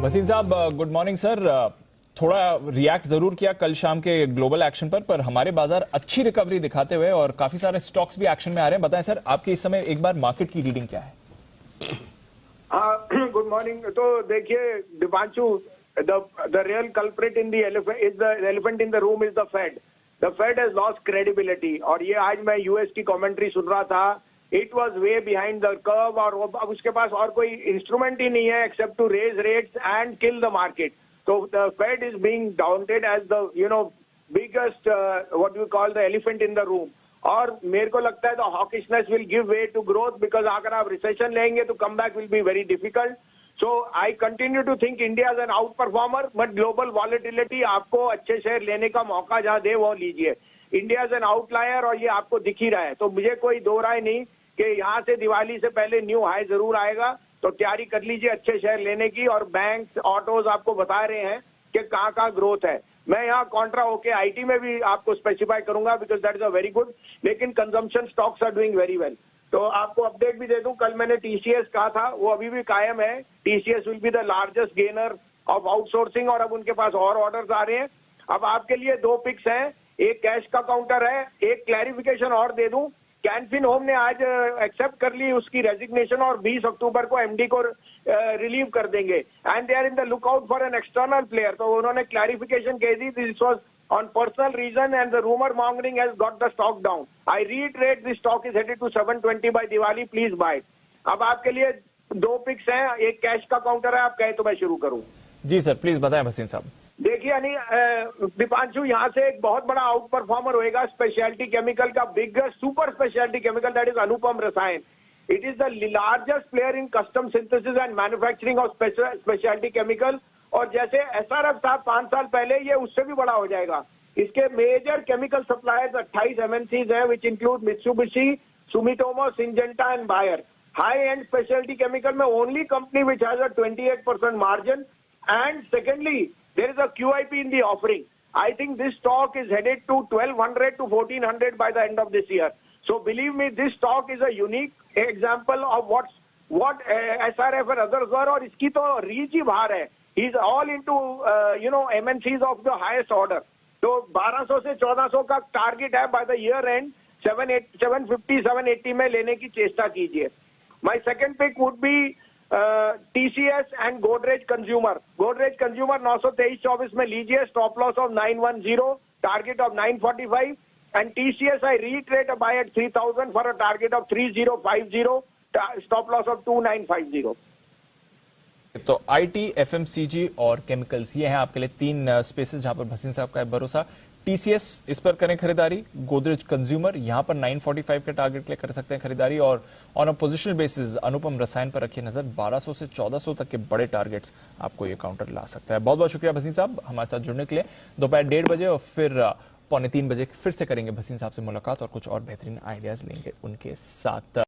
वसीम साहब, good morning sir. थोड़ा react जरूर किया कल शाम के ग्लोबल एक्शन पर हमारे बाजार अच्छी रिकवरी दिखाते हुए और काफी सारे स्टॉक्स भी एक्शन में आ रहे हैं। बताएं सर, आपकी इस समय एक बार मार्केट की रीडिंग क्या है? Good morning. तो देखिए Deepanshu, the real culprit in the elephant in the room is the Fed. The Fed has lost credibility. और ये आज मैं यूएस की कमेंट्री सुन रहा था, it was way behind the curve, और अब उसके पास और कोई इंस्ट्रूमेंट ही नहीं है except to raise rates and kill the market. तो the Fed is being doubted as the biggest what you call the elephant in the room. और मेरे को लगता है the hawkishness will give way to growth, because अगर आप recession लेंगे तो come back will be very difficult. So I continue to think India is an outperformer, but global volatility आपको अच्छे शेयर लेने का मौका जहां दे वो लीजिए। इंडिया इज एन आउटलायर और ये आपको दिख ही रहा है। तो मुझे कोई दो राय नहीं कि यहाँ से दिवाली से पहले न्यू हाई जरूर आएगा, तो तैयारी कर लीजिए अच्छे शेयर लेने की। और बैंक्स, ऑटोज आपको बता रहे हैं कि कहाँ कहाँ ग्रोथ है। मैं यहाँ कॉन्ट्रा होके आईटी में भी आपको स्पेसिफाई करूंगा, because that is a very good. लेकिन consumption stocks are doing very well. तो आपको अपडेट भी दे दूं, कल मैंने टीसीएस कहा था, वो अभी भी कायम है। TCS will be the largest gainer of outsourcing, और अब उनके पास और ऑर्डर्स आ रहे हैं। अब आपके लिए दो पिक्स हैं, एक कैश का काउंटर है। एक क्लैरिफिकेशन और दे दूं, कैन फिन होम ने आज एक्सेप्ट कर ली उसकी रेजिग्नेशन और 20 अक्टूबर को एमडी को रिलीव कर देंगे, and they are in the lookout for an external player. तो उन्होंने क्लैरिफिकेशन कह दी, this was on personal reason and the rumour mongering has got the stock down. I reiterate this stock is headed to 720 by Diwali, please buy. अब आपके लिए दो pics हैं, एक कैश का काउंटर है। आप कहें तो मैं शुरू करूं? जी सर, प्लीज बताएं वसीम साहब। देखिए यानी दीपांशु, यहाँ से एक बहुत बड़ा आउट परफॉर्मर होएगा स्पेशलिटी केमिकल का, biggest super speciality chemical, that is Anupam Rasayan. It is the largest player in custom synthesis and manufacturing of speciality chemical. और जैसे एसआरएफ साहब 5 साल पहले, ये उससे भी बड़ा हो जाएगा। इसके मेजर केमिकल सप्लायर्स 28 एमएनसीज है, which include Mitsubishi, Sumitomo, Syngenta and Bayer. High end speciality chemical में only company which has a 28% margin. And secondly, there is a QIP in the offering. I think this stock is headed to 1200 to 1400 by the end of this year. So believe me, this stock is a unique example of what SRF and others were. और इसकी तो reach ही बाहर है. He is all into MNCs of the highest order. तो 1200 से 1400 का target है by the year end. 750, 780 में लेने की चेष्टा कीजिए. My second pick would be TCS and Godrej consumer. Godrej consumer 923-24 में लीजिए, stop loss of 910, target of 945, and TCS I reiterate buy at 3000 for a target of 3050, stop loss of 2950। तो IT, FMCG और chemicals, ये हैं आपके लिए 3 स्पेसेस जहां पर भसीन साहब का है भरोसा। टीसीएस, इस पर करें खरीदारी। गोदरेज कंज्यूमर, यहां पर 945 के टारगेट के लिए कर सकते हैं खरीदारी। और ऑन अ पोजिशनल बेसिस अनुपम रसायन पर रखिए नजर। 1200 से 1400 तक के बड़े टारगेट्स आपको ये काउंटर ला सकता है। बहुत बहुत शुक्रिया भसीन साहब हमारे साथ जुड़ने के लिए। दोपहर 1:30 बजे और फिर 2:45 बजे फिर से करेंगे भसीन साहब से मुलाकात और कुछ और बेहतरीन आइडियाज लेंगे उनके साथ।